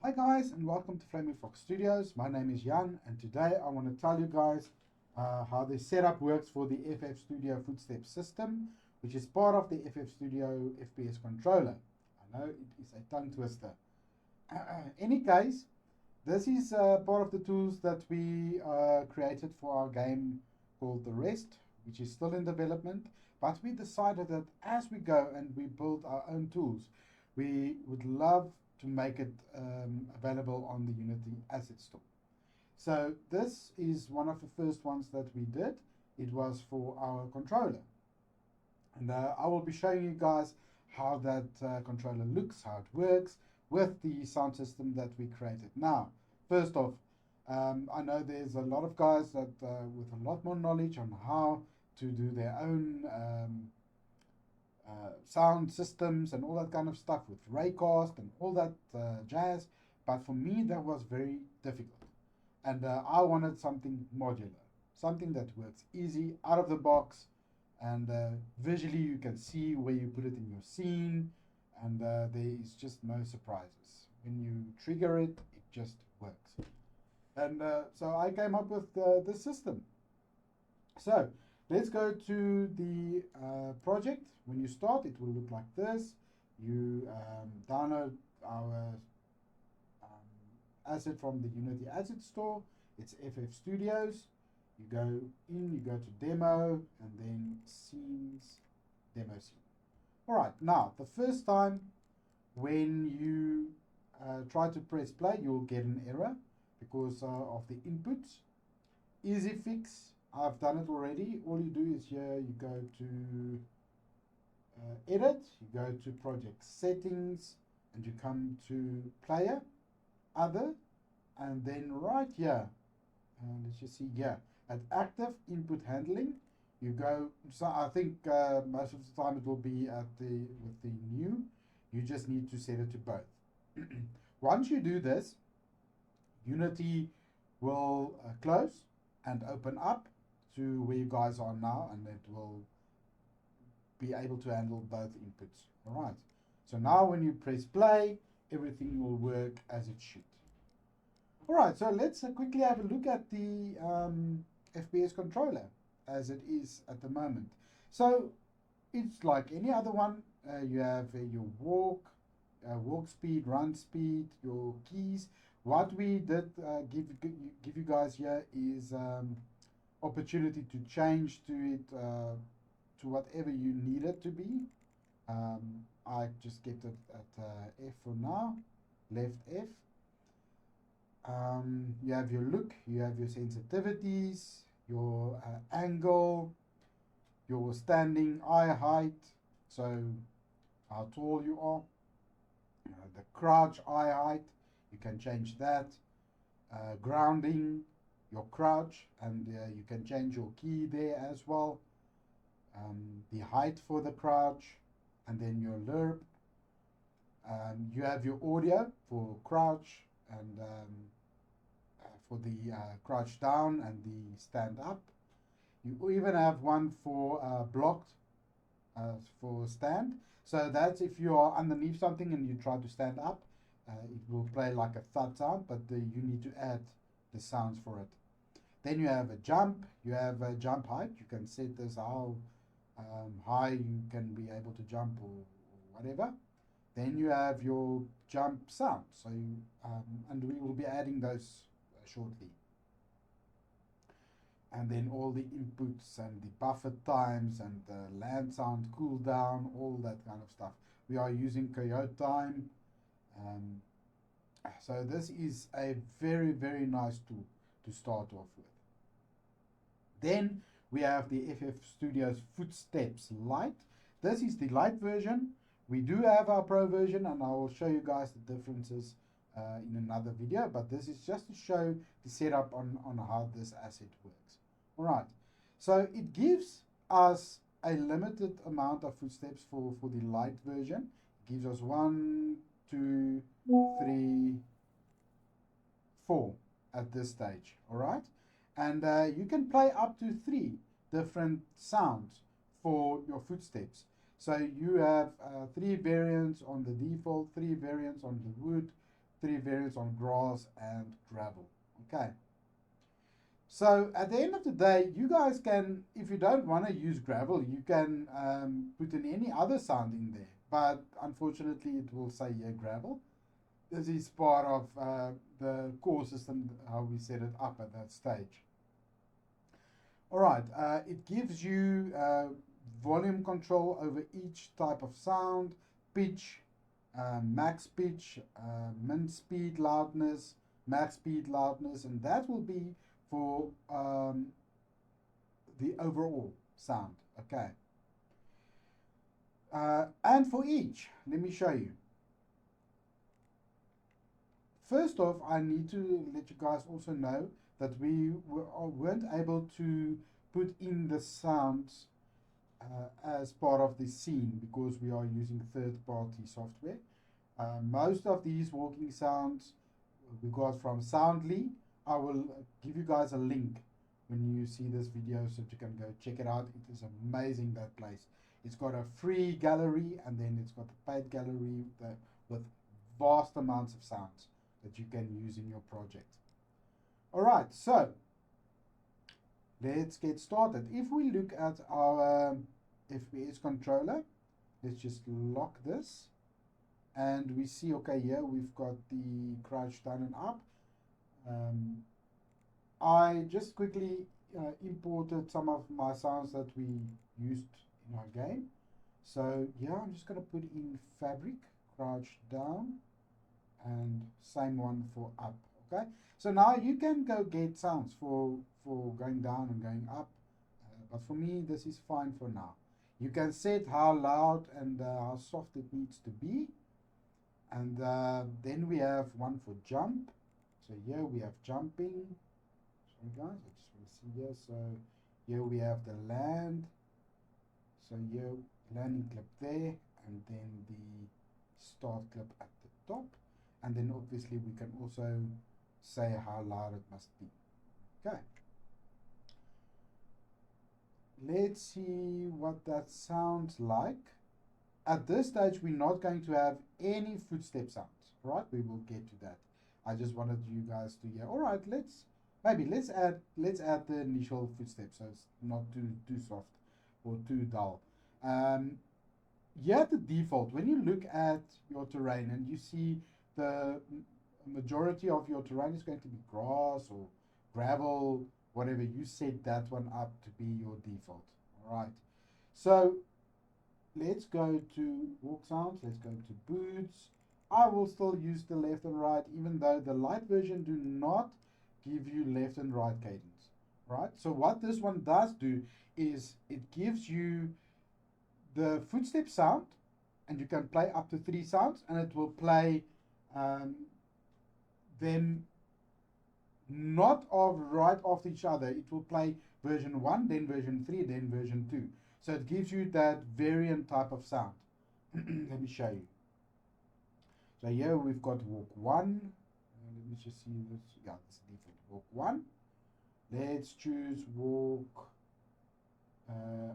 Hi guys, and welcome to FF Studios. My name is Jan, and today I want to tell you guys how the setup works for the FF Studio footstep system, which is part of the FF Studio FPS Controller. I know it is a tongue twister. Any case, this is part of the tools that we created for our game called The Rest, which is still in development, but we decided that as we go and we build our own tools, we would love to make it available on the Unity Asset Store. So this is one of the first ones that we did. It was for our controller. And I will be showing you guys how that controller looks, how it works with the sound system that we created. Now, first off, I know there's a lot of guys that with a lot more knowledge on how to do their own sound systems and all that kind of stuff with Raycast and all that jazz. But for me, that was very difficult. And I wanted something modular, something that works easy, out of the box, and visually you can see where you put it in your scene, and there is just no surprises. When you trigger it, it just works. And so I came up with this system. So let's go to the project. When you start, it will look like this. You download our asset from the Unity Asset Store. It's FF Studios. You go in, you go to Demo, and then Scenes, Demo Scene. All right, now, the first time when you try to press play, you'll get an error because of the inputs. Easy fix. I've done it already. All you do is here you go to edit, you go to project settings, and you come to player, other, and then right here, let's just see here, at active input handling, you go, so I think most of the time it will be at with the new, you just need to set it to both. Once you do this, Unity will close and open up to where you guys are now, and it will be able to handle both inputs. All right. So now when you press play, everything will work as it should. All right. So let's quickly have a look at the FPS controller as it is at the moment. So it's like any other one. You have your walk speed, run speed, your keys. What we did give you guys here is opportunity to change to it to whatever you need it to be. I just kept it at F for now, left F. You have your look, you have your sensitivities, your angle, your standing eye height, so how tall you are, the crouch eye height, you can change that, grounding, your crouch, and you can change your key there as well, the height for the crouch, and then your lerp. You have your audio for crouch and for the crouch down and the stand up. You even have one for blocked for stand. So that's if you are underneath something and you try to stand up, it will play like a thud sound, but you need to add the sounds for it. Then you have a jump, you have a jump height. You can set this how high you can be able to jump or whatever. Then you have your jump sound. So you, and we will be adding those shortly. And then all the inputs and the buffer times and the land sound cooldown, all that kind of stuff. We are using Coyote time. So this is a very, very nice tool to start off with. Then we have the FF Studios Footsteps Lite. This is the Lite version. We do have our Pro version, and I will show you guys the differences in another video, but this is just to show the setup on how this asset works. All right, so it gives us a limited amount of footsteps for the Lite version. It gives us 1, 2, 3, 4 at this stage. All right, and you can play up to 3 different sounds for your footsteps. So you have 3 variants on the default, 3 variants on the wood, three variants on grass and gravel. Okay. So at the end of the day, you guys can, if you don't want to use gravel, you can put in any other sound in there. But unfortunately, it will say here gravel. This is part of the core system, how we set it up at that stage. All right, it gives you volume control over each type of sound, pitch, max pitch, min speed loudness, max speed loudness, and that will be for the overall sound. Okay. And for each, let me show you. First off, I need to let you guys also know that we weren't able to put in the sounds as part of the scene because we are using third-party software. Most of these walking sounds we got from Soundly. I will give you guys a link when you see this video so you can go check it out. It is amazing, that place. It's got a free gallery and then it's got a paid gallery with vast amounts of sounds that you can use in your project. All right, so let's get started. If we look at our FPS controller, let's just lock this and we see, okay, here we've got the crouch down and up. I just quickly imported some of my sounds that we used in our game. So yeah, I'm just going to put in fabric, crouch down, and same one for up. Okay, so now you can go get sounds for going down and going up, but for me this is fine for now. You can set how loud and how soft it needs to be, and then we have one for jump. So here we have jumping. Sorry guys, I just want to see here. So here we have the land. So here landing clip there, and then the start clip at the top. And then obviously we can also say how loud it must be. Okay. Let's see what that sounds like. At this stage, we're not going to have any footstep sounds, right? We will get to that. I just wanted you guys to hear. All right, let's add the initial footsteps so it's not too soft or too dull. Here at the default, when you look at your terrain and you see the majority of your terrain is going to be grass or gravel, whatever, you set that one up to be your default. All right, so let's go to walk sounds, let's go to boots. I will still use the left and right, even though the light version do not give you left and right cadence, right? So what this one does do is it gives you the footstep sound, and you can play up to 3 sounds, and it will play them not right after each other. It will play version 1, then version 3, then version 2. So it gives you that variant type of sound. Let me show you. So here we've got walk 1. Let me just see this. Yeah, this is default. Walk 1. Let's choose walk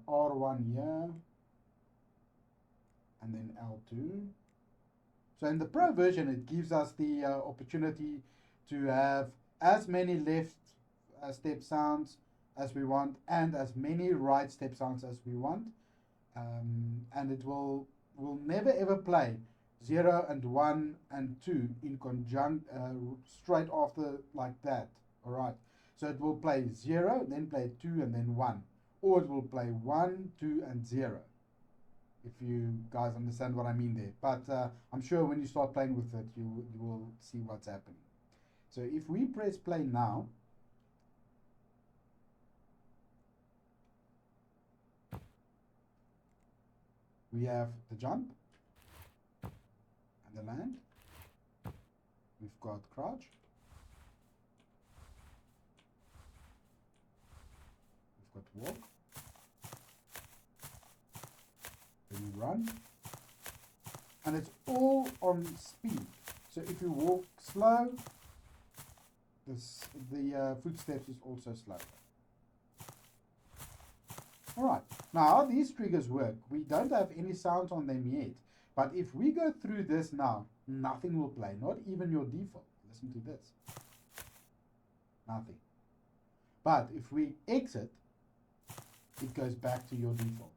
R1 here. And then L2. So in the Pro version, it gives us the opportunity to have as many left step sounds as we want and as many right step sounds as we want. And it will never ever play 0 and 1 and 2 in conjunct straight after like that. All right. So it will play 0, then play 2 and then 1. Or it will play 1, 2 and 0. If you guys understand what I mean there. But I'm sure when you start playing with it, you will see what's happening. So if we press play now, we have the jump and the land. We've got crouch. We've got walk. Then you run. And it's all on speed. So if you walk slow, the footsteps is also slow. Alright, now how these triggers work, we don't have any sounds on them yet. But if we go through this now, nothing will play, not even your default. Listen to this. Nothing. But if we exit, it goes back to your default.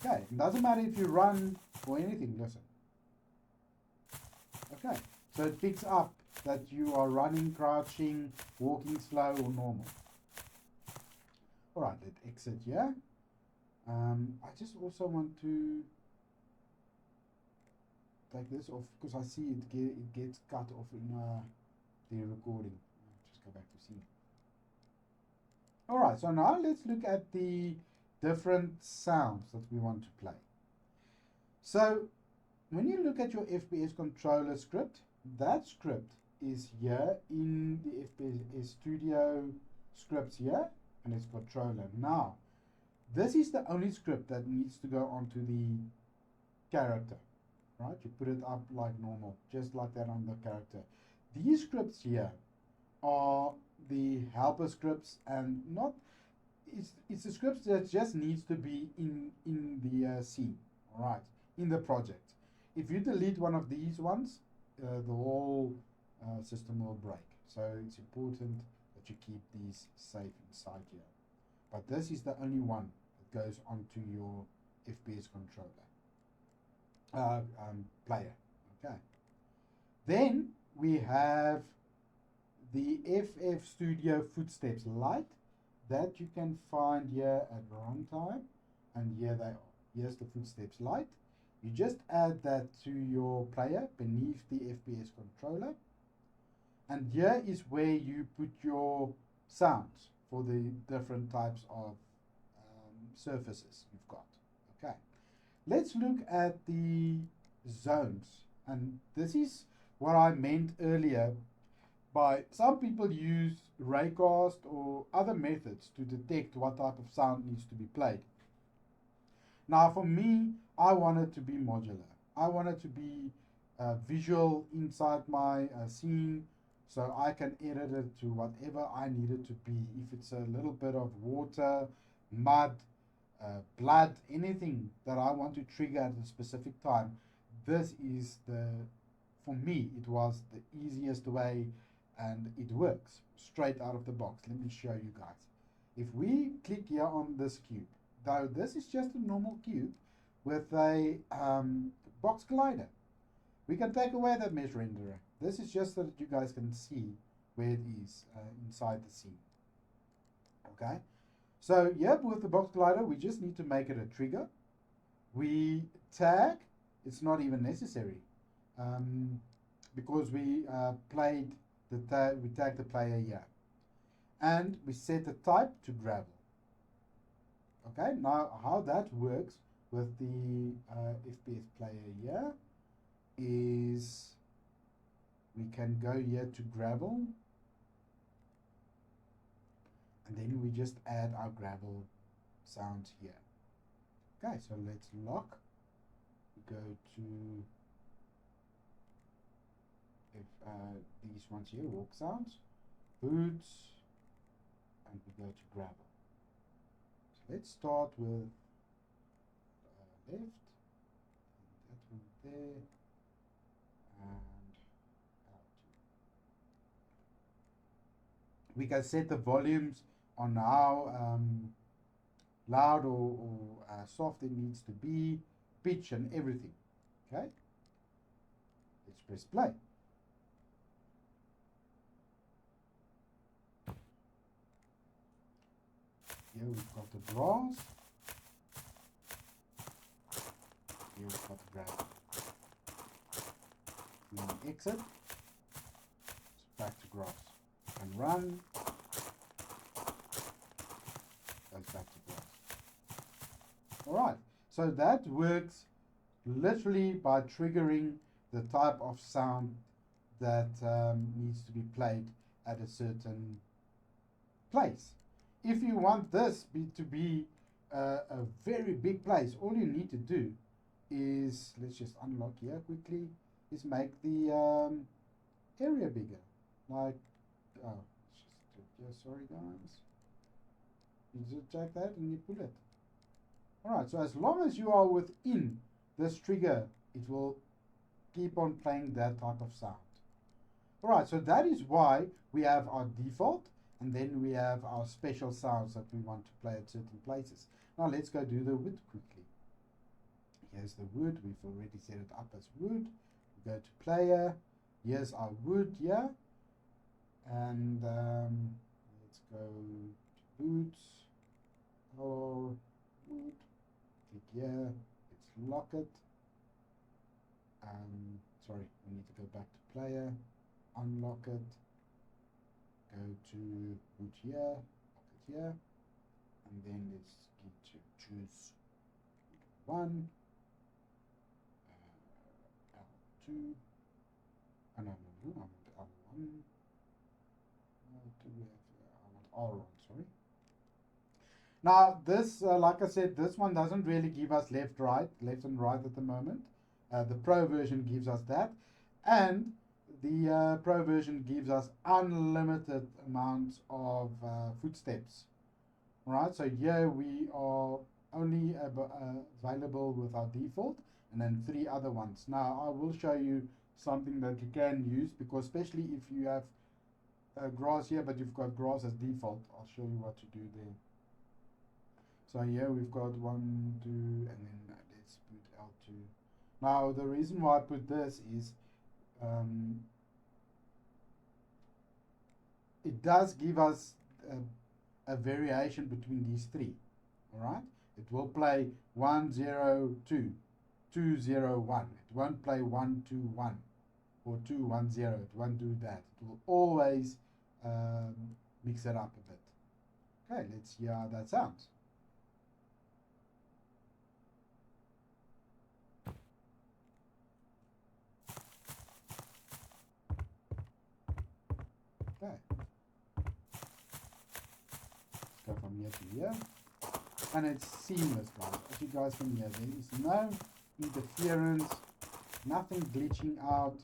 Okay, it doesn't matter if you run or anything, listen. Okay, so it picks up that you are running, crouching, walking slow or normal. Alright, let's exit here. I just also want to take this off because I see it gets cut off in the recording. Just go back to scene. Alright, so now let's look at the different sounds that we want to play. So when you look at your FPS controller script, that script is here in the FPS Studio scripts here, and it's controller. Now, this is the only script that needs to go onto the character, right? You put it up like normal, just like that on the character. These scripts here are the helper scripts, and not it's the scripts that just needs to be in the scene, all right, in the project. If you delete one of these ones, the whole system will break. So it's important that you keep these safe inside here. But this is the only one that goes onto your FPS controller player. Okay. Then we have the FF Studio Footsteps Lite that you can find here at runtime, and here they are. Here's the Footsteps Lite. You just add that to your player beneath the FPS controller, and here is where you put your sounds for the different types of surfaces you've got. Okay, let's look at the zones, and this is what I meant earlier by some people use raycast or other methods to detect what type of sound needs to be played. Now for me, I want it to be modular. I want it to be visual inside my scene, so I can edit it to whatever I need it to be. If it's a little bit of water, mud, blood, anything that I want to trigger at a specific time, this is for me, it was the easiest way, and it works straight out of the box. Let me show you guys. If we click here on this cube, though this is just a normal cube with a box collider, we can take away that mesh renderer. This is just so that you guys can see where it is inside the scene. Okay, so yep, with the box collider, we just need to make it a trigger. We tag, it's not even necessary because we played we tag the player here, and we set the type to gravel. Okay, now how that works with the FPS player here is we can go here to gravel, and then we just add our gravel sounds here. Okay, so let's lock, go to these ones here, walk sounds, boots, and we go to gravel. So let's start with left, and that one there, and out. We can set the volumes on how loud or soft it needs to be, pitch and everything. Okay, let's press play. Here we've got the brass. Here we've got the gravel. Then exit. It's back to grass. And run. Goes back to grass. Alright, so that works literally by triggering the type of sound that needs to be played at a certain place. If you want this to be a very big place, all you need to do is, let's just unlock here quickly, is make the area bigger. Like, oh, just sorry guys. You just check that and you pull it. Alright, so as long as you are within this trigger, it will keep on playing that type of sound. Alright, so that is why we have our default, and then we have our special sounds that we want to play at certain places. Now let's go do the wood quickly. Here's the wood. We've already set it up as wood. We go to player. Here's our wood here. And let's go to boots. Or wood. Click here. Let's lock it. Sorry, we need to go back to player. Unlock it. Go to boot here. Lock it here. And then let's get to choose one. L2. Oh, no, I want L1. I want R1, sorry. Now, this, like I said, this one doesn't really give us left and right at the moment. The Pro version gives us that. And the Pro version gives us unlimited amounts of footsteps. Alright, so here we are only available with our default and then 3 other ones. Now I will show you something that you can use, because especially if you have grass here but you've got grass as default, I'll show you what to do there. So here we've got 1, 2, and then let's put L2. Now the reason why I put this is it does give us a variation between these 3. Alright, it will play 1, 0, 2, 2, 0, 1. It won't play 1, 2, 1 or 2, 1, 0. It won't do that. It will always mix it up a bit. Okay, let's hear how that sounds. Okay. Go from here to here, and it's seamless, guys. As you guys can hear, there is no interference, nothing glitching out.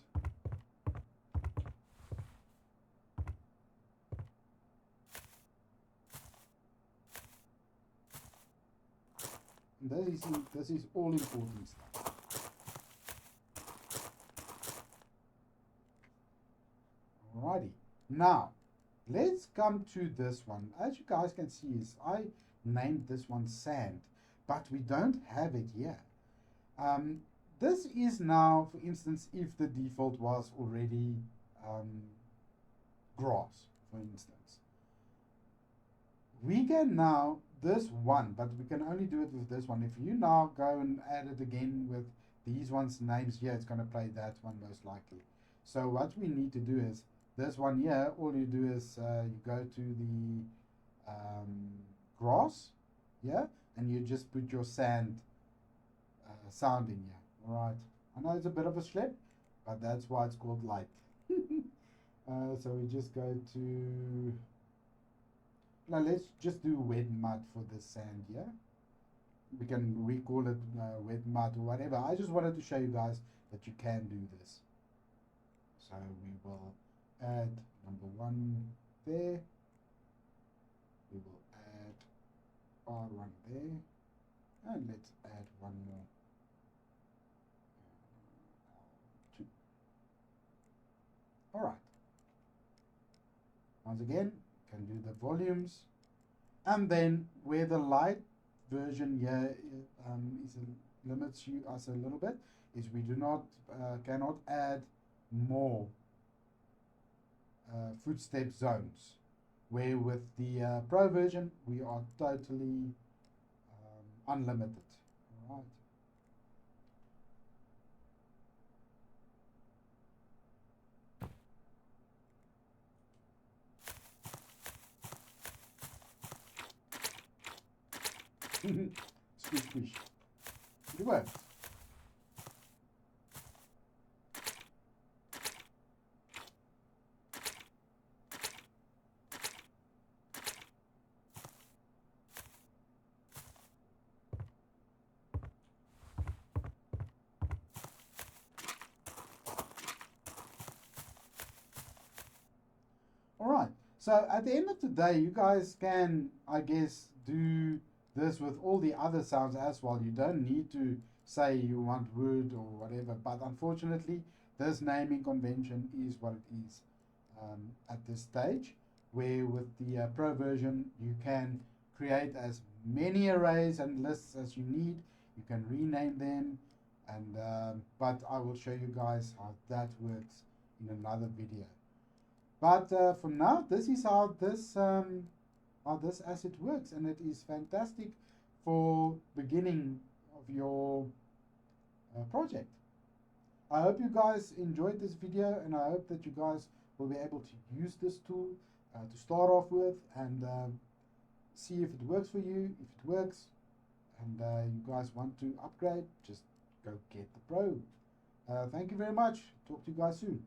And this is all important stuff. Alrighty, now let's come to this one. As you guys can see, is I named this one sand, but we don't have it here. This is now, for instance, if the default was already grass, for instance. We can now, this one, but we can only do it with this one. If you now go and add it again with these ones names here, it's going to play that one most likely. So what we need to do is, this one here, all you do is you go to the grass, yeah, and you just put your sand sound in here. Alright, I know it's a bit of a schlep, but that's why it's called light. So we just go to, now let's just do wet mud for this sand here. We can recall it wet mud or whatever. I just wanted to show you guys that you can do this. So we will add number 1 there. We will add R1 there, and let's add one more. L2. All right. Once again, can do the volumes, and then where the light version here limits us a little bit is we do not cannot add more footstep zones, where with the Pro version we are totally unlimited. All right. Squish, squish. It works. Alright, so at the end of the day, you guys can, I guess, do this with all the other sounds as well. You don't need to say you want wood or whatever, but unfortunately this naming convention is what it is at this stage, where with the pro version you can create as many arrays and lists as you need. You can rename them, and but I will show you guys how that works in another video. But for now, this is how this asset works, and it is fantastic for beginning of your project. I hope you guys enjoyed this video, and I hope that you guys will be able to use this tool to start off with, and see if it works for you. If it works and you guys want to upgrade, just go get the Pro. Thank you very much. Talk to you guys soon.